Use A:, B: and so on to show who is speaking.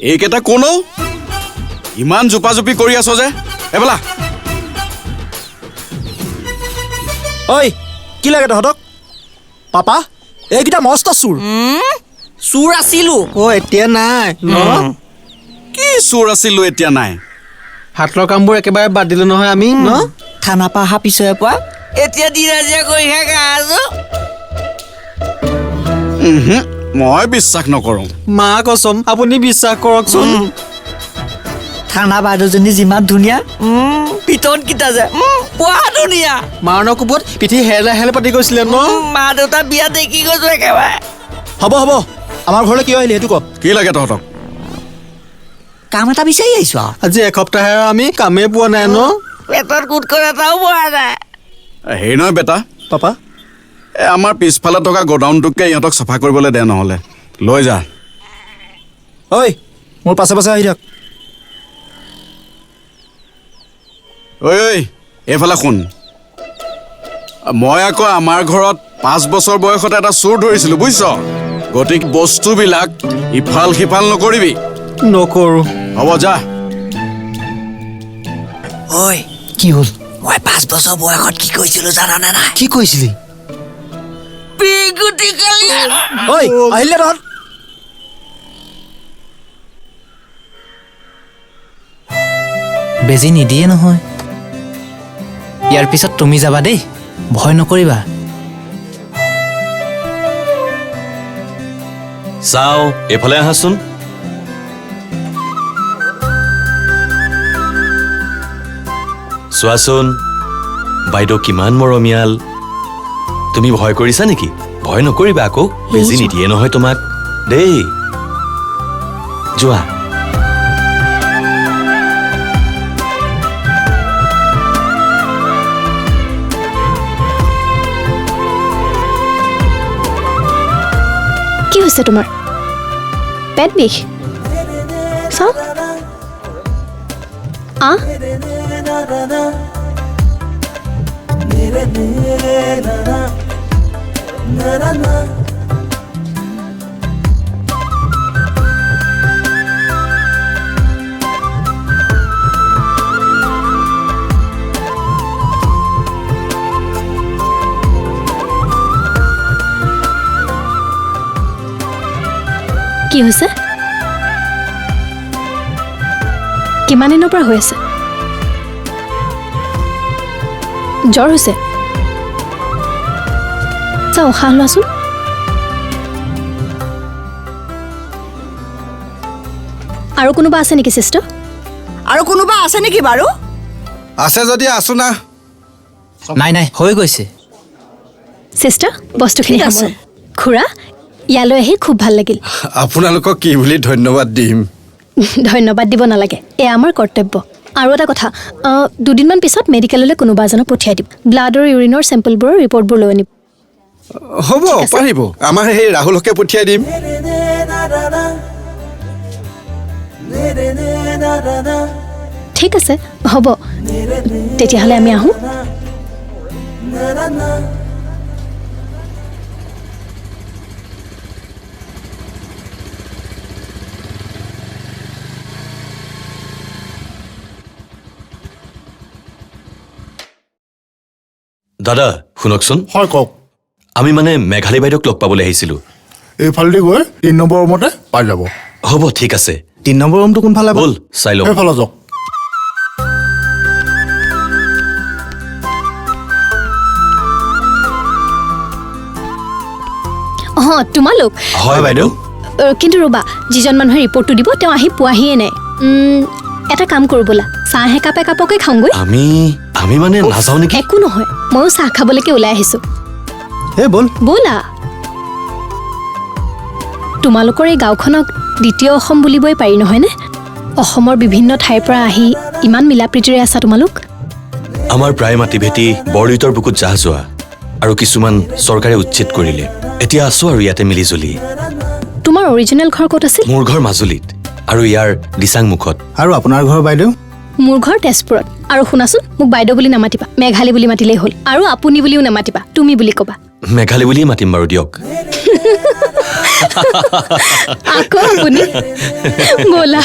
A: এইকেইটা কোন ইমান জোপাজোপি কৰি আছ যে এবেলা
B: ঐ কি লাগে তহঁতক পাপা এইকেইটা মস্ত চুৰ
C: চুৰ আছিলো
B: এতিয়া নাই
A: কি চোৰ আছিলো এতিয়া নাই
B: হাতৰ কামবোৰ একেবাৰে বাদ দিলো নহয় আমি ন
C: থানা পৰা অহা পিছৰে পৰা এতিয়া দিৰাজিয়া কৰি থাকে আছো
A: মই বিশ্বাস নকৰো
B: মা কচম আপুনি বিশ্বাস কৰকচোন
C: থানা বাইদেউজনী যিমান ধুনীয়া পিতন কিটা যে পোৱা ধুনীয়া
B: মাৰণৰ কোবত পিঠি হেৰা হেল পাতি গৈছিলে ন
C: মা দেউতা বিয়া দেখি গৈছো একেবাৰে
B: হ'ব হ'ব আমাৰ ঘৰলৈ কিয় আহিলি সেইটো ক
A: কি লাগে তহঁতক
C: কাম এটা বিচাৰি আহিছো আৰু
B: আজি এসপ্তাহে আমি কামেই পোৱা নাই ন
C: পেটত কুটকট এটাও পোৱা নাই
A: হেৰি নহয় বেটা
B: পাপা
A: আমাৰ পিছফালে থকা গোডাউনটোকে ইহঁতক চাফা কৰিবলৈ দে নহ'লে লৈ যা
B: ঐ মোৰ পাছে পাছে আহি থাক
A: ঐ এইফালে শুন মই আকৌ আমাৰ ঘৰত 5 বছৰ বয়সত এটা চোৰ ধৰিছিলো বুজিছ গতিকে বস্তুবিলাক ইফাল সিফাল নকৰিবি
B: নকৰো
A: হ'ব যা
C: ঐ
B: কি হ'ল
C: মই 5 বছৰ বয়সত কি কৈছিলো জানানে নাই
B: কি কৈছিলি
C: পিগুটি কালি
B: ঐ আহিলে তহঁত
D: বেজি নিদিয়ে নহয় ইয়াৰ পিছত তুমি যাবা দেই ভয় নকৰিবা
E: চাও এফালে আহাচোন চোৱাচোন বাইদেউ কিমান মৰমীয়াল তুমি ভয় কৰিছা নেকি ভয় নকৰিবা আকৌ বেজি নিদিয়ে নহয় তোমাক দেই যোৱা
F: কি হৈছে তোমাৰ পেট বিষ চাও কি হৈছে কিমান দিনৰ পৰা হৈ আছে জ্বৰ হৈছে চাও উশাহ লোৱাচোন আৰু কোনোবা আছে নেকি চিষ্টাৰ
C: আৰু কোনোবা আছে নেকি বাৰু
B: আছে যদি আছো না
D: নাই নাই হৈ গৈছে
F: চিষ্টাৰ বস্তুখিনি আছে খুৰা ইয়ালৈ আহি খুব ভাল লাগিল
B: আপোনালোকক কি বুলি ধন্যবাদ দিম
F: ধন্যবাদ দিব নালাগে এয়া আমাৰ কৰ্তব্য আৰু এটা কথা দুদিনমান পিছত মেডিকেললৈ কোনোবা এজনক পঠিয়াই দিম ব্লাড আৰু ইউৰিনৰ চেম্পলবোৰৰ ৰিপৰ্টবোৰ লৈ আনিব
B: হ'ব পাৰিব আমাৰ সেই ৰাহুলকে পঠিয়াই দিম
F: ঠিক আছে হ'ব তেতিয়াহ'লে আমি আহোঁ
E: দাদা শুনকচোন
G: হয় কওক
E: আমি মানে মেঘালী বাইদেউক লগ পাবলৈ আহিছিলো
G: এইফালেদি গৈ 3 নম্বৰ ৰুমতে পাই যাব
E: হ'ব ঠিক আছে
B: 3 নম্বৰ ৰুমটো কোনফালে
E: ব'ল চাই লওঁ
G: সেইফালে যাওক
F: তোমালোক
E: হয় বাইদেউ
F: কিন্তু ৰ'বা যিজন মানুহে ৰিপৰ্টটো দিব তেওঁ আহি পোৱাহিয়ে নাই এটা কাম কৰোঁ ব'লা চাহ একাপকে খাওঁগৈ
E: আমি মানে নাযাওঁ নেকি
F: একো নহয় ময়ো চাহ খাবলৈকে ওলাই আহিছোঁ
B: ব'ল
F: ব'লা তোমালোকৰ এই গাঁওখনক দ্বিতীয় অসম বুলিবই পাৰি নহয়নে অসমৰ বিভিন্ন ঠাইৰ পৰা আহি ইমান মিলা প্ৰীতিৰে আছা তোমালোক
E: আমাৰ প্ৰায় মাটি ভেটি বৰদিতৰ বুকুত জাহ যোৱা আৰু কিছুমান চৰকাৰে উচ্ছেদ কৰিলে এতিয়া আছো আৰু ইয়াতে মিলি জুলি
F: তোমাৰ অৰিজিনেল ঘৰ ক'ত আছিল
E: মোৰ ঘৰ মাজুলীত আৰু ইয়াৰ দিচাং মুখত
B: আৰু আপোনাৰ ঘৰ বাইদেউ
F: মোৰ ঘৰ তেজপুৰত আৰু শুনাচোন মোক বাইদেউ বুলি নামাতিবা মেঘালী বুলি মাতিলেই হ'ল আৰু আপুনি বুলিও নামাতিবা তুমি বুলি ক'বা
E: মেঘালী বুলিয়ে মাতিম বাৰু দিয়ক
F: আকৌ আপুনি ব'লা